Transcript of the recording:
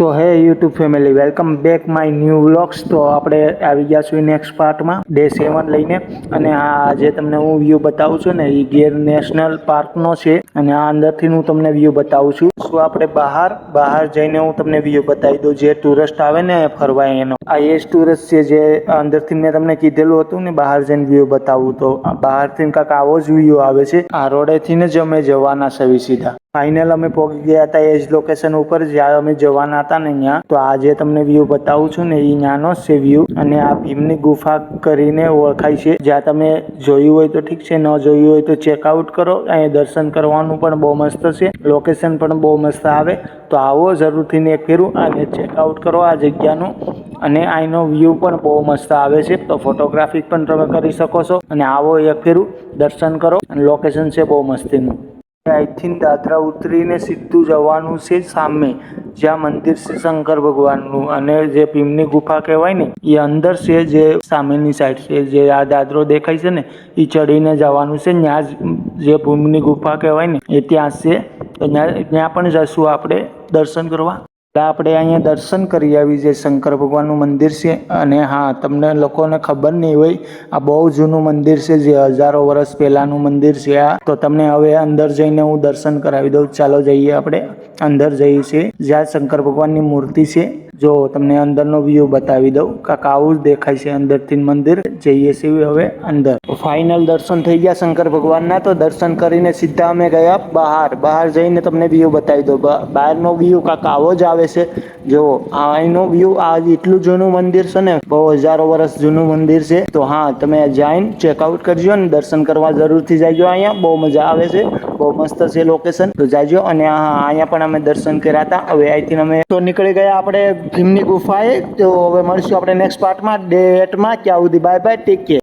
તો હે YouTube family, welcome back my new vlogs. તો આપણે આવી ગયા છું નેક્સ્ટ પાર્ટમાં ડે 7 લઈને. અને આ આજે તમને હું વ્યૂ બતાવું છું ને એ ગીર નેશનલ પાર્કનો છે. અને આ અંદરથી હું તમને વ્યૂ બતાવું છું. શું આપણે બહાર જઈને હું તમને વ્યૂ બતાવી દઉં. જે ટુરિસ્ટ આવે ને ફરવા એનો આ એ જ ટુરિસ્ટ છે જે અંદરથી મેં તમને કીધેલું હતું ને બહાર જઈને વ્યૂ બતાવું. તો બહારથી કાંક આવો જ વ્યૂ આવે છે. આ રોડેથી જ અમે જવાના છે સીધા. ફાઇનલ અમે પહોંચી ગયા હતા એ જ લોકેશન ઉપર જ્યાં અમે જવાના હતા ને ત્યાં. તો આજે તમને વ્યૂ બતાવું છું ને એ નાનો છે વ્યૂ. અને આ ભીમની ગુફા કરીને ઓળખાય છે. જ્યાં તમે જોયું હોય તો ઠીક છે, ન જોયું હોય તો ચેકઆઉટ કરો. અહીંયા દર્શન કરવાનું પણ બહુ મસ્ત છે, લોકેશન પણ બહુ મસ્ત આવે. તો આવો જરૂરથી ને એક ફેરું અને ચેકઆઉટ કરો આ જગ્યાનું. અને અહીંનો વ્યૂ પણ બહુ મસ્ત આવે છે. તો ફોટોગ્રાફી પણ તમે કરી શકો છો. અને આવો એક ફેરું દર્શન કરો. અને લોકેશન છે બહુ મસ્તીનું. અહીંથી દાદરા ઉતરીને સીધું જવાનું છે સામે, જ્યાં મંદિર છે શંકર ભગવાનનું. અને જે ભીમની ગુફા કહેવાય ને એ અંદર છે, જે સામેની સાઈડ છે. જે આ દાદરો દેખાય છે ને એ ચડીને જવાનું છે. ત્યાં જ જે ભીમની ગુફા કહેવાય ને એ ત્યાં છે. તો ત્યાં પણ જશું આપણે દર્શન કરવા. આપણે અહીંયા દર્શન કરી આવી. જે શંકર ભગવાનનું મંદિર છે. અને હા, તમને લોકોને ખબર નહીં હોય, આ બહુ જૂનું મંદિર છે, જે હજારો વર્ષ પહેલાનું મંદિર છે આ. તો તમને હવે અંદર જઈને હું દર્શન કરાવી દઉં. ચાલો જઈએ, આપણે અંદર જઈએ છીએ જ્યાં શંકર ભગવાનની મૂર્તિ છે. જો તમને અંદરનો વ્યૂ બતાવી દઉં. કાંક આવું જ દેખાય છે અંદરથી મંદિર. જઈએ છીએ હવે અંદર. ફાઇનલ દર્શન થઈ ગયા શંકર ભગવાનના. તો દર્શન કરીને સીધા અમે ગયા બહાર જઈને તમને વ્યૂ બતાવી દઉં. બહારનો વ્યૂ કાંક આવો જ આવે છે. જો અહીંનો વ્યૂ, આ એટલું જૂનું મંદિર છે ને, બહુ હજારો વર્ષ જૂનું મંદિર છે. તો હા, તમે જઈને ચેકઆઉટ કરજો ને દર્શન કરવા જરૂરથી જાયજો. અહીંયા બહુ મજા આવે છે, બહુ મસ્ત છે લોકેશન. તો જાજો. અને હા, અહીંયા પણ અમે દર્શન કર્યા હતા. હવે અહીંથી અમે તો નીકળી ગયા આપણે ભીમની ગુફાએ. તો હવે મળીશું આપણે નેક્સ્ટ પાર્ટમાં ડે 8માં. ત્યાં સુધી બાય બાય, ટેક કેર.